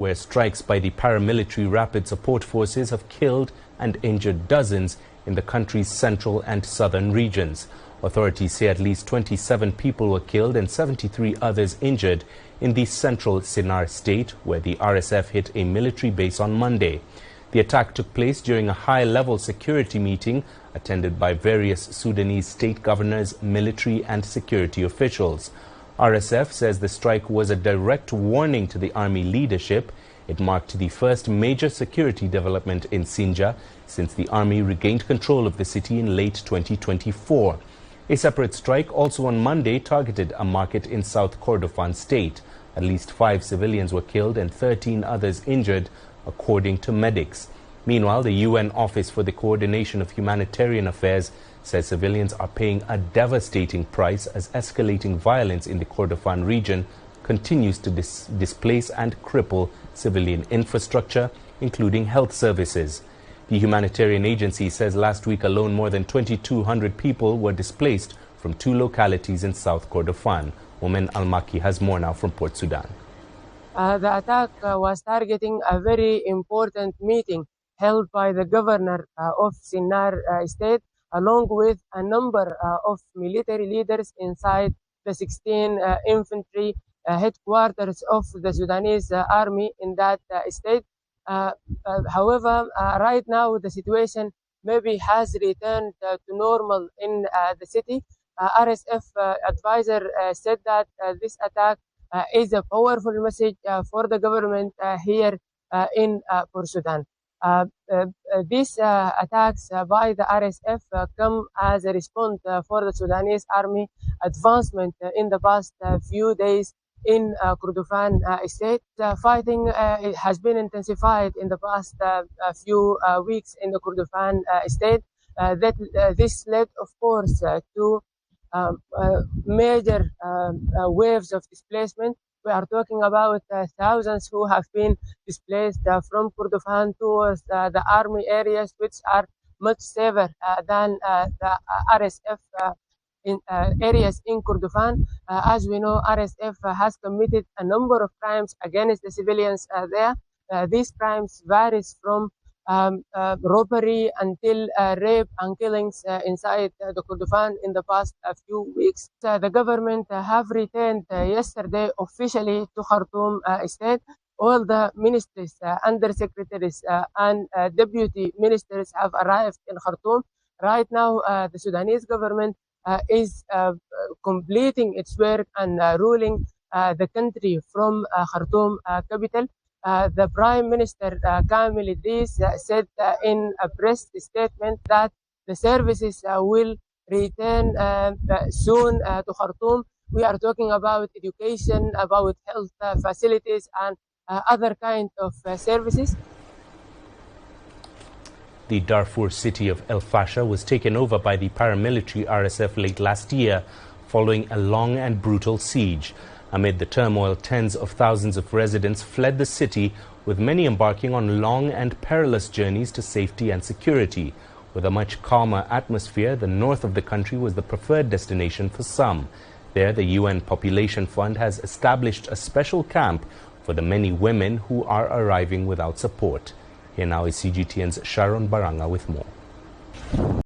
where strikes by the paramilitary rapid support forces have killed and injured dozens in the country's central and southern regions. Authorities say at least 27 people were killed and 73 others injured in the central Sinnar State, where the RSF hit a military base on Monday. The attack took place during a high-level security meeting attended by various Sudanese state governors, military and security officials. RSF says the strike was a direct warning to the army leadership. It marked the first major security development in Sinja since the army regained control of the city in late 2024. A separate strike also on Monday targeted a market in South Kordofan state. At least 5 civilians were killed and 13 others injured, according to medics. Meanwhile, the UN Office for the Coordination of Humanitarian Affairs says civilians are paying a devastating price as escalating violence in the Kordofan region continues to displace and cripple civilian infrastructure, including health services. The humanitarian agency says last week alone more than 2,200 people were displaced from 2 localities in South Kordofan. Women Al-Maki has more now from Port Sudan. The attack was targeting a very important meeting held by the governor of Sinnar State, along with a number of military leaders inside the 16 infantry headquarters of the Sudanese army in that state. However, right now the situation maybe has returned to normal in the city. RSF advisor said that this attack is a powerful message for the government here in Port Sudan. These attacks by the RSF come as a response for the Sudanese army advancement in the past few days in Kordofan state. Fighting has been intensified in the past few weeks in the Kordofan state. This led, of course, to major waves of displacement. We are talking about thousands who have been displaced from Kordofan towards the army areas, which are much safer than the RSF in areas in Kordofan. As we know, RSF has committed a number of crimes against the civilians there. These crimes varies from robbery until rape and killings inside the Kordofan in the past few weeks. The government have returned yesterday officially to Khartoum state. All the ministers, undersecretaries and deputy ministers have arrived in Khartoum. Right now, the Sudanese government is completing its work and ruling the country from Khartoum capital. The Prime Minister Kamil Idris said in a press statement that the services will return soon to Khartoum. We are talking about education, about health facilities and other kind of services. The Darfur city of El Fasher was taken over by the paramilitary RSF late last year following a long and brutal siege. Amid the turmoil, tens of thousands of residents fled the city, with many embarking on long and perilous journeys to safety and security. With a much calmer atmosphere, the north of the country was the preferred destination for some. There, the UN Population Fund has established a special camp for the many women who are arriving without support. Here now is CGTN's Sharon Baranga with more.